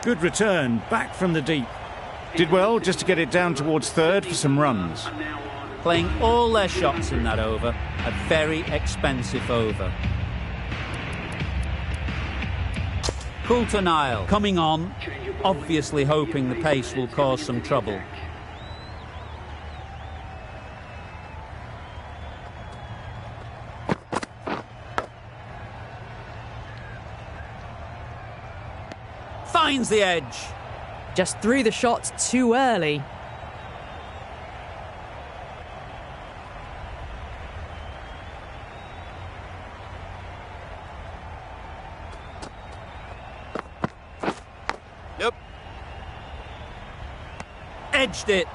Good return, back from the deep. Did well just to get it down towards third for some runs. Playing all their shots in that over, a very expensive over. Coulter-Nile coming on, obviously hoping the pace will cause some trouble. Finds the edge. Just threw the shot too early. Yep. Edged it.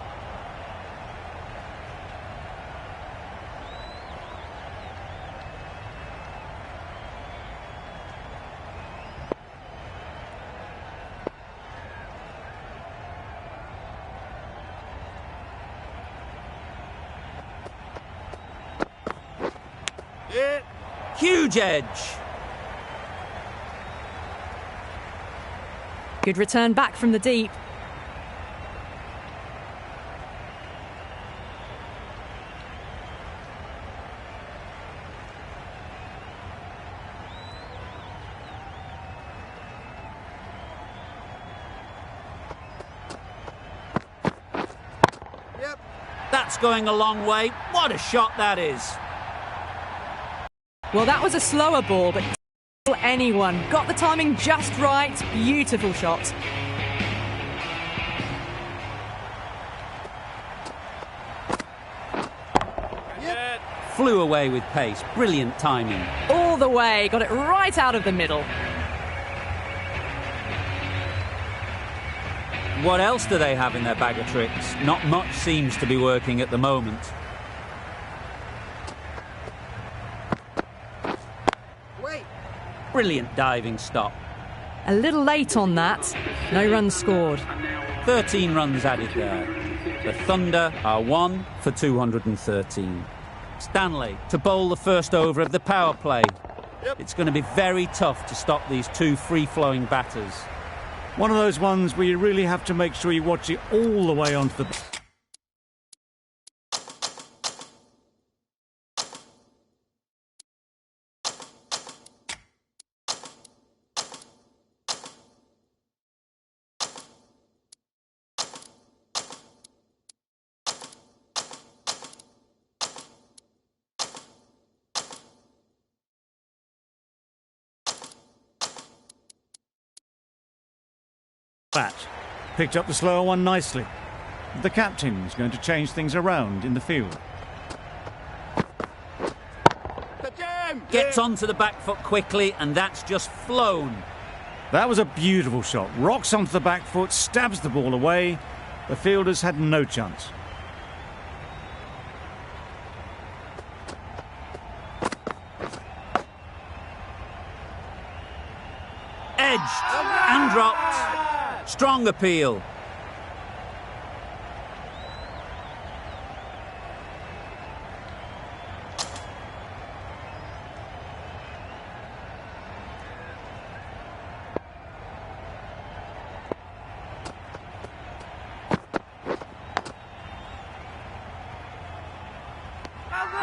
Huge edge. Good return back from the deep. Yep. That's going a long way. What a shot that is. Well, that was a slower ball, but anyone got the timing just right. Beautiful shot. Yep. Flew away with pace. Brilliant timing. All the way. Got it right out of the middle. What else do they have in their bag of tricks? Not much seems to be working at the moment. Brilliant diving stop. A little late on that. No runs scored. 13 runs added there. The Thunder are 1 for 213. Stanley to bowl the first over of the power play. Yep. It's going to be very tough to stop these two free-flowing batters. One of those ones where you really have to make sure you watch it all the way onto the... bat. Picked up the slower one nicely. The captain's going to change things around in the field. Gets onto the back foot quickly, and that's just flown. That was a beautiful shot. Rocks onto the back foot, stabs the ball away. The fielders had no chance. Edged and dropped. Strong appeal.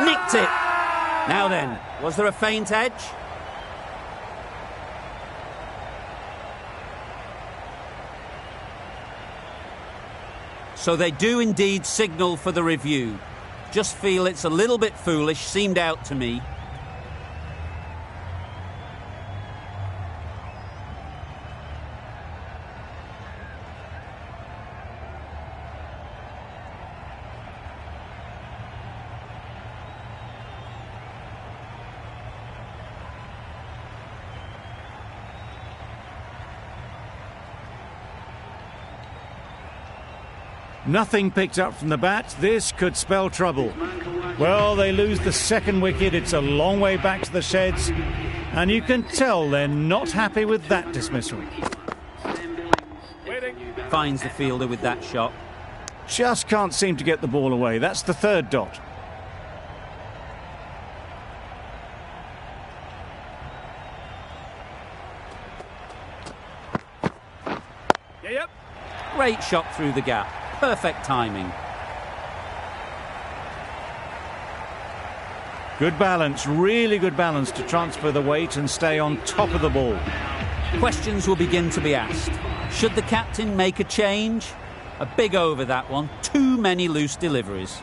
Nicked it. Now then, was there a faint edge? So they do indeed signal for the review. Just feel it's a little bit foolish, seemed out to me. Nothing picked up from the bat. This could spell trouble. Well, they lose the second wicket. It's a long way back to the sheds. And you can tell they're not happy with that dismissal. Finds the fielder with that shot. Just can't seem to get the ball away. That's the third dot. Great shot through the gap. Perfect timing. Good balance, really good balance to transfer the weight and stay on top of the ball. Questions will begin to be asked. Should the captain make a change? A big over, that one. Too many loose deliveries.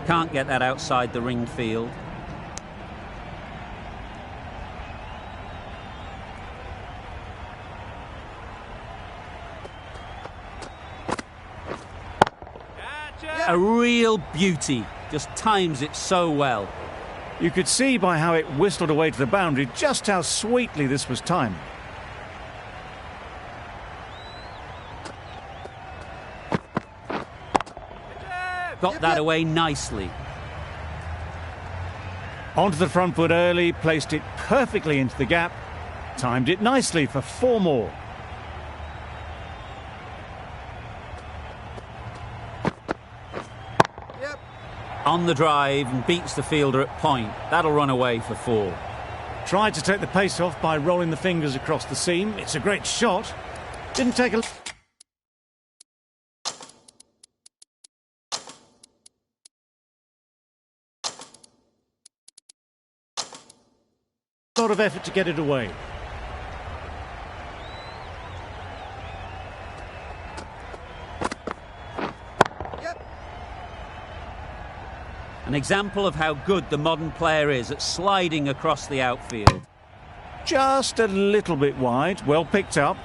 Can't get that outside the ringed field. A real beauty. Just times it so well. You could see by how it whistled away to the boundary just how sweetly this was timed. Got that away nicely. Onto the front foot early, placed it perfectly into the gap, timed it nicely for 4 more. On the drive and beats the fielder at point. That'll run away for 4. Tried to take the pace off by rolling the fingers across the seam. It's a great shot. Didn't take a lot of effort to get it away. An example of how good the modern player is at sliding across the outfield. Just a little bit wide, well picked up.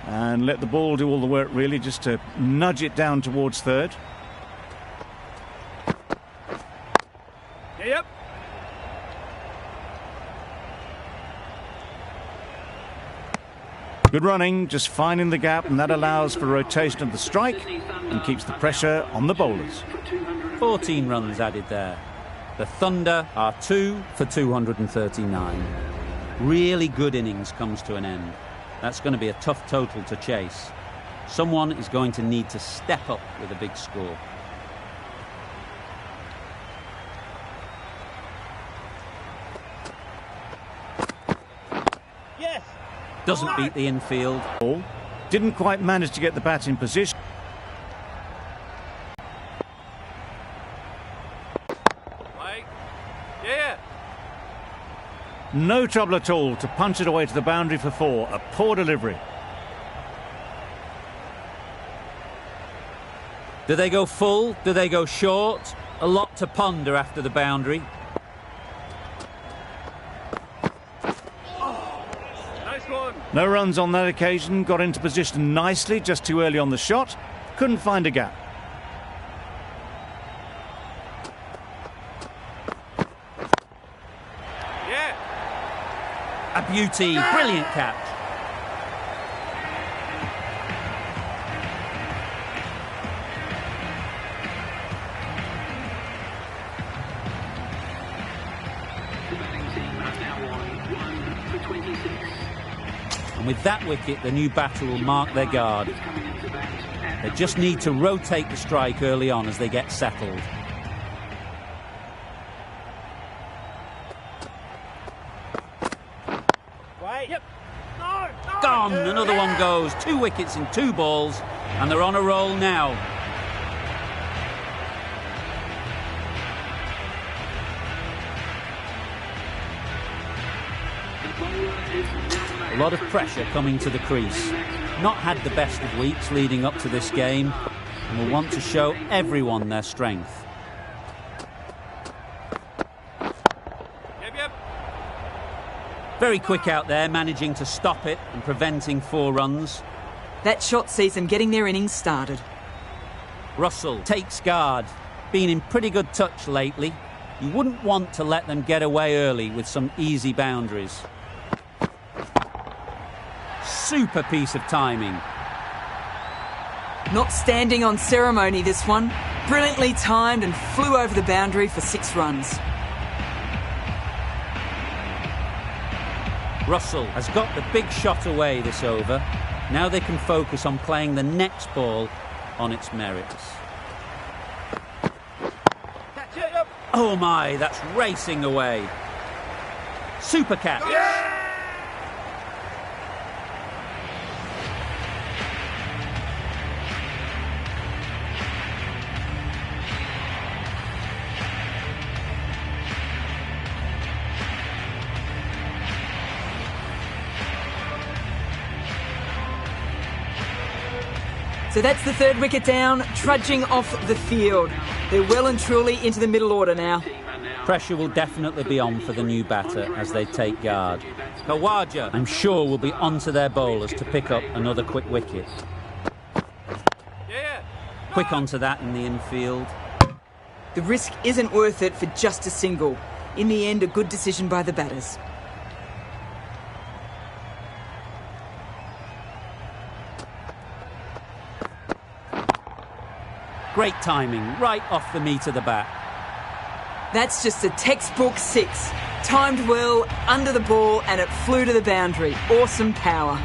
And let the ball do all the work really, just to nudge it down towards third. Yep. Good running, just finding the gap, and that allows for rotation of the strike and keeps the pressure on the bowlers. 14 runs added there. The Thunder are 2 for 239. Really good innings comes to an end. That's going to be a tough total to chase. Someone is going to need to step up with a big score. Yes. Doesn't beat the infield. Didn't quite manage to get the bat in position. Yeah. No trouble at all to punch it away to the boundary for 4. A poor delivery. Do they go full? Do they go short? A lot to ponder after the boundary. Nice one. No runs on that occasion. Got into position nicely, just too early on the shot. Couldn't find a gap. A beauty, brilliant catch. And with that wicket, the new batter will mark their guard. They just need to rotate the strike early on as they get settled. Yep. No. Gone. Another one goes. 2 wickets in 2 balls, and they're on a roll now. A lot of pressure coming to the crease. Not had the best of weeks leading up to this game, and will want to show everyone their strength. Very quick out there, managing to stop it and preventing 4 runs. That shot sees them getting their innings started. Russell takes guard. Been in pretty good touch lately. You wouldn't want to let them get away early with some easy boundaries. Super piece of timing. Not standing on ceremony, this one. Brilliantly timed and flew over the boundary for 6 runs. Russell has got the big shot away this over. Now they can focus on playing the next ball on its merits. Oh my, that's racing away. Super catch. So that's the third wicket down, trudging off the field. They're well and truly into the middle order now. Pressure will definitely be on for the new batter as they take guard. Khawaja, I'm sure, will be onto their bowlers to pick up another quick wicket. Quick onto that in the infield. The risk isn't worth it for just a single. In the end, a good decision by the batters. Great timing, right off the meat of the bat. That's just a textbook 6. Timed well, under the ball, and it flew to the boundary. Awesome power.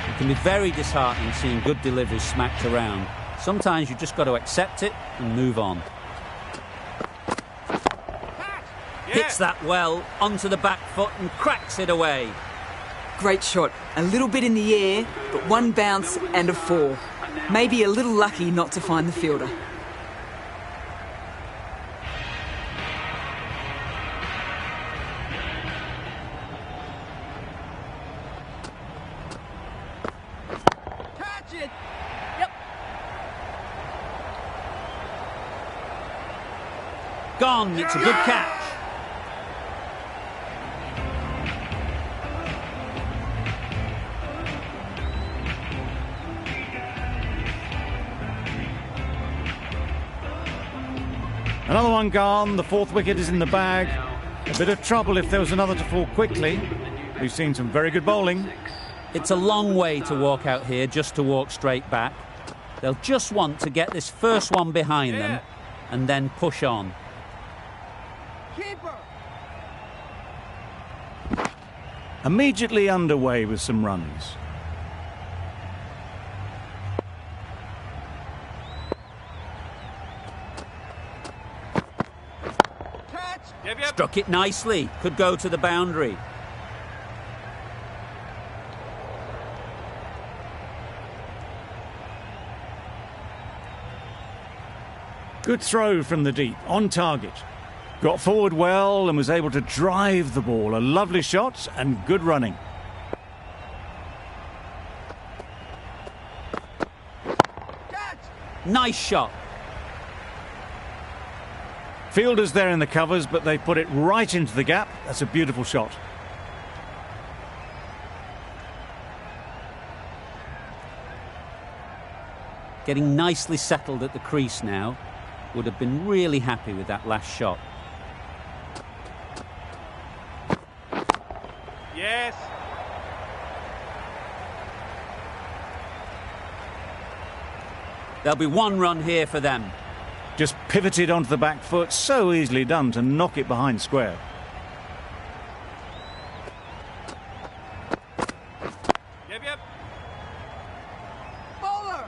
It can be very disheartening seeing good deliveries smacked around. Sometimes you just got to accept it and move on. Hits that well onto the back foot and cracks it away. Great shot. A little bit in the air, but one bounce and a 4. Maybe a little lucky not to find the fielder. Catch it! Gone, it's a good catch. Another one gone, the fourth wicket is in the bag. A bit of trouble if there was another to fall quickly. We've seen some very good bowling. It's a long way to walk out here just to walk straight back. They'll just want to get this first one behind them and then push on. Keeper! Immediately underway with some runs. Struck it nicely. Could go to the boundary. Good throw from the deep, on target. Got forward well and was able to drive the ball. A lovely shot and good running. Nice shot. Fielders there in the covers, but they put it right into the gap. That's a beautiful shot. Getting nicely settled at the crease now. Would have been really happy with that last shot. Yes! There'll be one run here for them. Just pivoted onto the back foot. So easily done to knock it behind square. Yep. Bowler!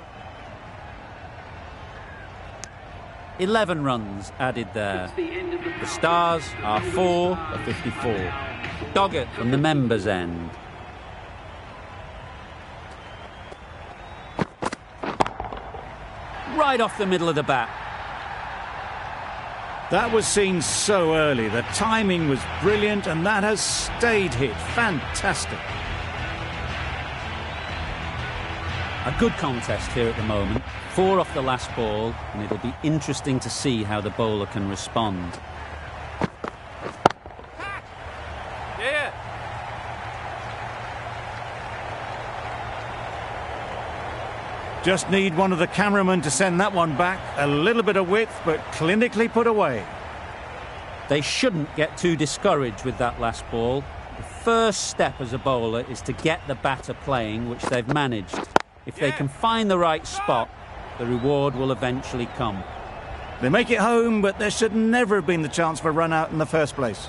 11 runs added there. The Stars are 4 for 54. Doggett from the members' end. Right off the middle of the bat. That was seen so early. The timing was brilliant and that has stayed hit. Fantastic. A good contest here at the moment. 4 off the last ball, and it'll be interesting to see how the bowler can respond. Yeah! Just need one of the cameramen to send that one back. A little bit of width, but clinically put away. They shouldn't get too discouraged with that last ball. The first step as a bowler is to get the batter playing, which they've managed. If they can find the right spot, the reward will eventually come. They make it home, but there should never have been the chance for a run out in the first place.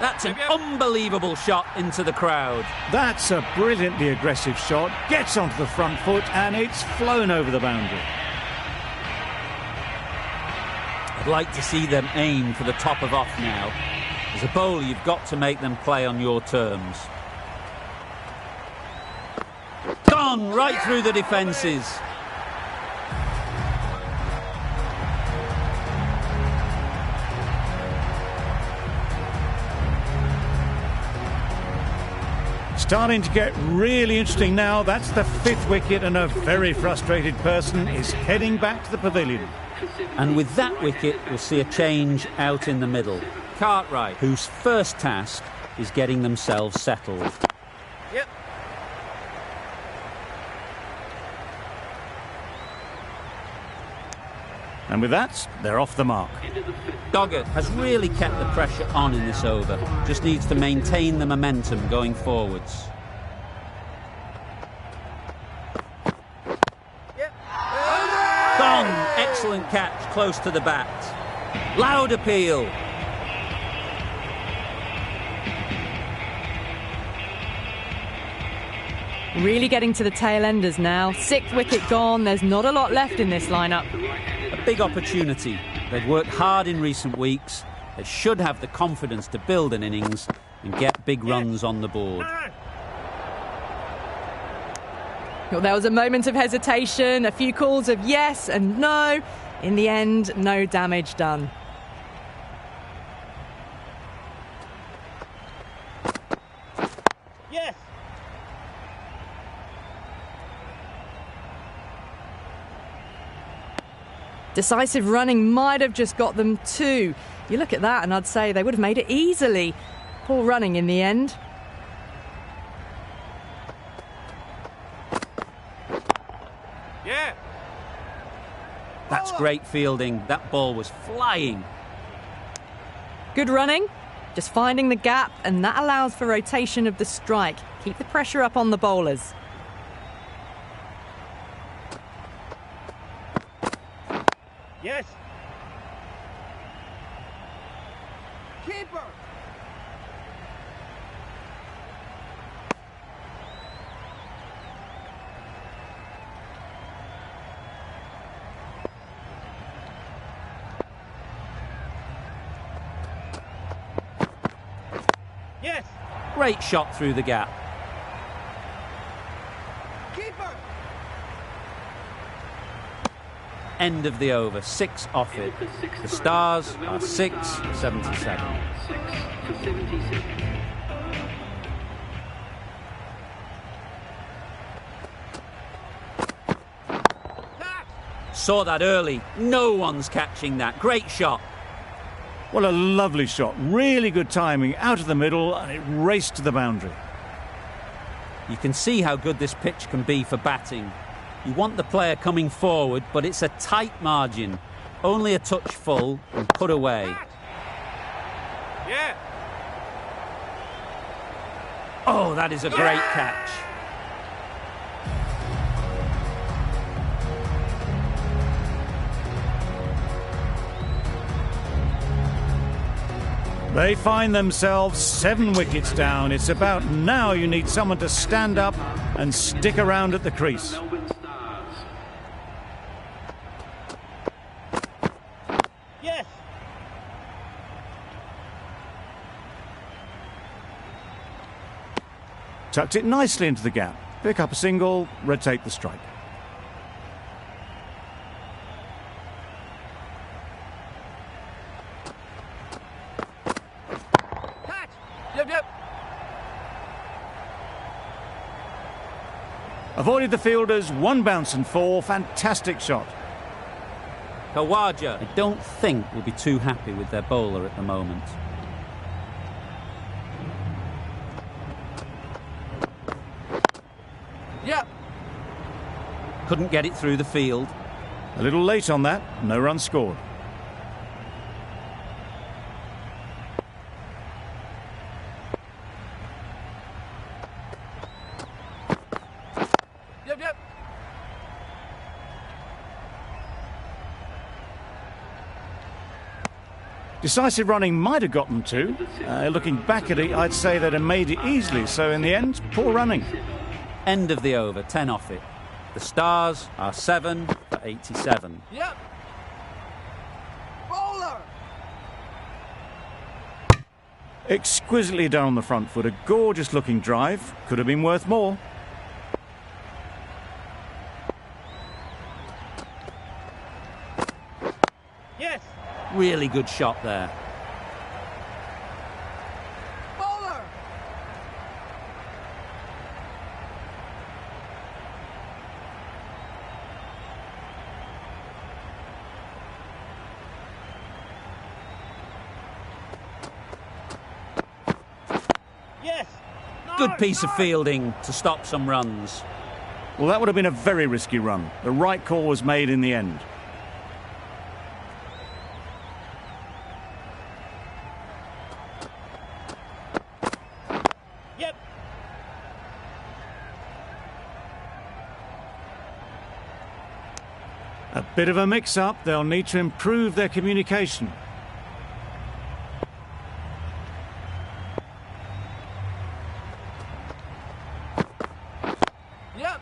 That's an unbelievable shot into the crowd. That's a brilliantly aggressive shot. Gets onto the front foot and it's flown over the boundary. I'd like to see them aim for the top of off now. As a bowler, you've got to make them play on your terms. Gone right through the defences. Starting to get really interesting now. That's the 5th wicket, and a very frustrated person is heading back to the pavilion. And with that wicket, we'll see a change out in the middle. Cartwright, whose first task is getting themselves settled. Yep. And with that, they're off the mark. Doggett has really kept the pressure on in this over. Just needs to maintain the momentum going forwards. Yep. Gone! Excellent catch, close to the bat. Loud appeal. Really getting to the tailenders now. 6th wicket gone. There's not a lot left in this lineup. A big opportunity. They've worked hard in recent weeks. They should have the confidence to build an innings and get big runs on the board. Well, there was a moment of hesitation, a few calls of yes and no. In the end, no damage done. Yes. Decisive running might have just got them 2. You look at that and I'd say they would have made it easily. Poor running in the end. Yeah. That's great fielding. That ball was flying. Good running, just finding the gap, and that allows for rotation of the strike. Keep the pressure up on the bowlers. Yes. Keeper. Yes. Great shot through the gap. Keeper. End of the over, 6 off it. The Stars are 6-77. Saw that early. No one's catching that. Great shot. Well, a lovely shot. Really good timing. Out of the middle, and it raced to the boundary. You can see how good this pitch can be for batting. You want the player coming forward, but it's a tight margin. Only a touch full and put away. Yeah. Oh, that is a great catch. They find themselves 7 wickets down. It's about now you need someone to stand up and stick around at the crease. Yes. Tucked it nicely into the gap. Pick up a single, rotate the strike. Catch. Yep, yep. Avoided the fielders, 1 bounce and 4. Fantastic shot. Khawaja, I don't think will be too happy with their bowler at the moment. Yep. Couldn't get it through the field. A little late on that, no runs scored. Yep, yep. Decisive running might have got them 2. Looking back at it, I'd say they'd have made it easily. So in the end, poor running. End of the over, 10 off it. The Stars are 7-87. Yep. Bowler. Exquisitely done on the front foot. A gorgeous looking drive. Could have been worth more. Yes. Really good shot there. Yes. Good piece of fielding to stop some runs. Well, that would have been a very risky run. The right call was made in the end. Yep. A bit of a mix-up. They'll need to improve their communication. Yep.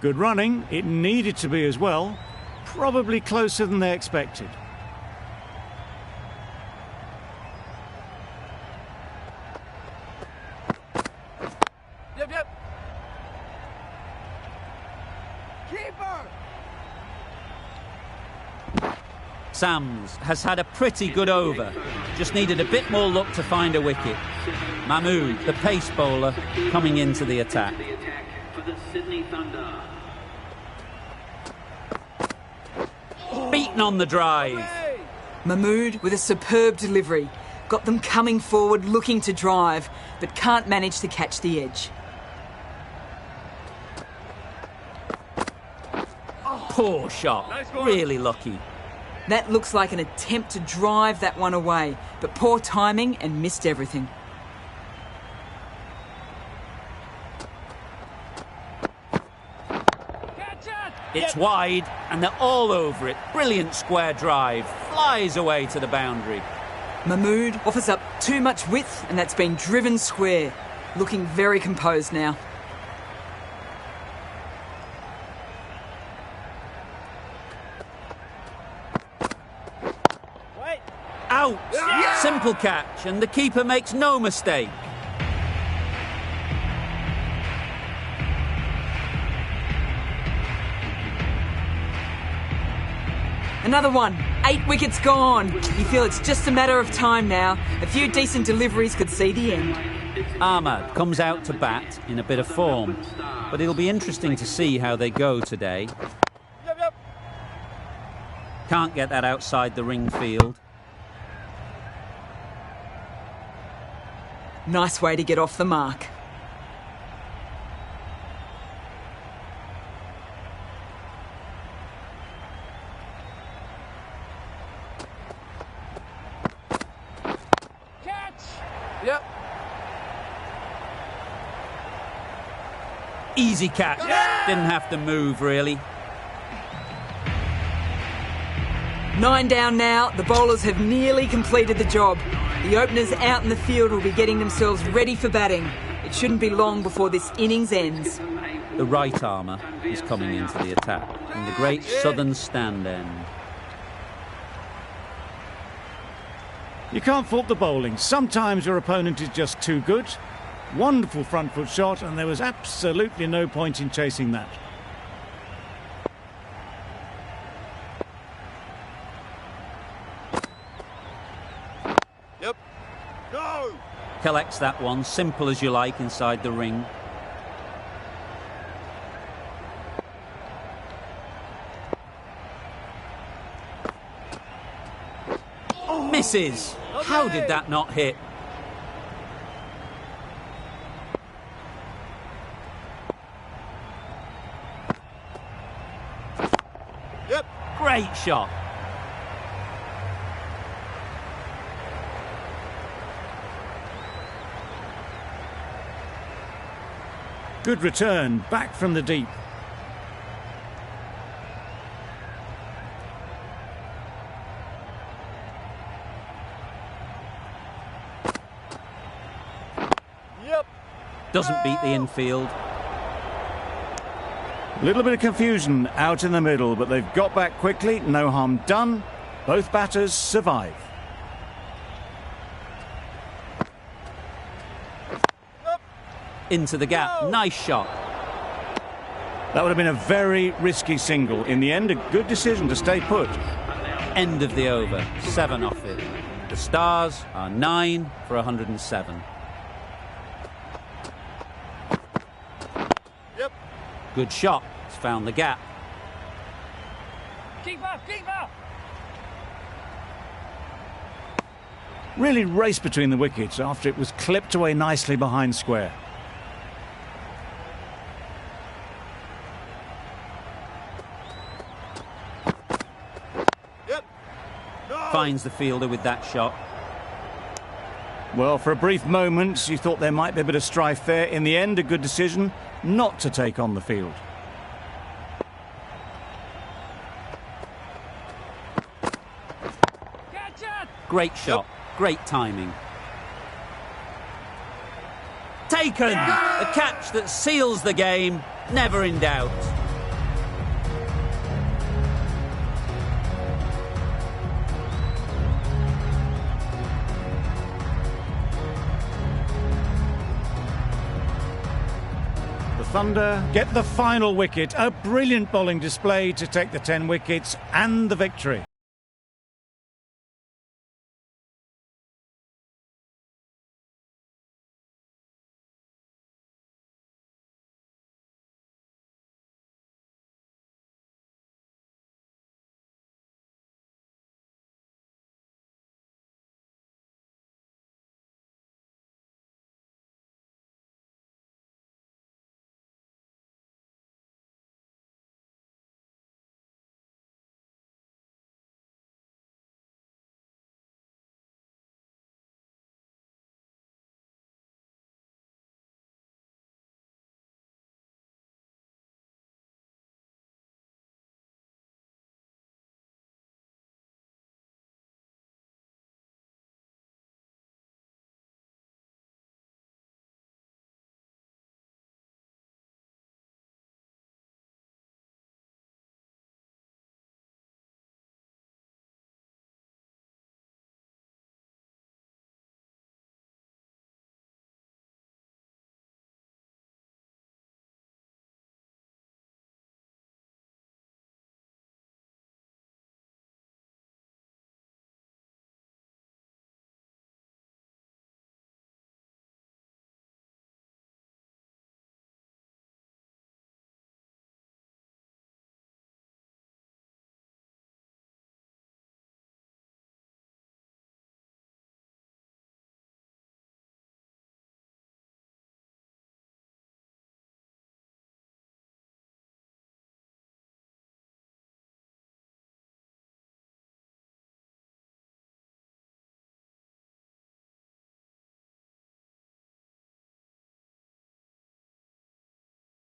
Good running. It needed to be as well. Probably closer than they expected. Yep, yep. Keeper! Sams has had a pretty good over. Just needed a bit more luck to find a wicket. Mahmood, the pace bowler, coming into the attack. Beaten on the drive. Mahmood with a superb delivery. Got them coming forward looking to drive, but can't manage to catch the edge. Poor shot. Really lucky. That looks like an attempt to drive that one away, but poor timing and missed everything. It's wide, and they're all over it. Brilliant square drive. Flies away to the boundary. Mahmood offers up too much width, and that's been driven square. Looking very composed now. Wait. Out! Simple catch, and the keeper makes no mistake. Another one. 8 wickets gone. You feel it's just a matter of time now. A few decent deliveries could see the end. Ahmad comes out to bat in a bit of form, but it'll be interesting to see how they go today. Yep, yep. Can't get that outside the ring field. Nice way to get off the mark. Catch! Yep. Easy catch. Didn't have to move, really. 9 down now. The bowlers have nearly completed the job. The openers out in the field will be getting themselves ready for batting. It shouldn't be long before this innings ends. The right armour is coming into the attack in the great southern stand end. You can't fault the bowling. Sometimes your opponent is just too good. Wonderful front foot shot, and there was absolutely no point in chasing that. Yep. Go! Collects that one, simple as you like, inside the ring. Misses. How did that not hit? Yep. Great shot. Good return, back from the deep. Yep. Doesn't beat the infield. A little bit of confusion out in the middle, but they've got back quickly. No harm done. Both batters survive. Into the gap. Nice shot. That would have been a very risky single. In the end, a good decision to stay put. End of the over. 7 off it. The Stars are 9 for 107. Yep. Good shot. It's found the gap. Keep up, keep up! really raced between the wickets after it was clipped away nicely behind square. Yep. No. Finds the fielder with that shot. Well, for a brief moment, you thought there might be a bit of strife there. In the end, a good decision not to take on the field. Great shot. Great timing. Taken! The catch that seals the game. Never in doubt. The Thunder get the final wicket. A brilliant bowling display to take the 10 wickets and the victory.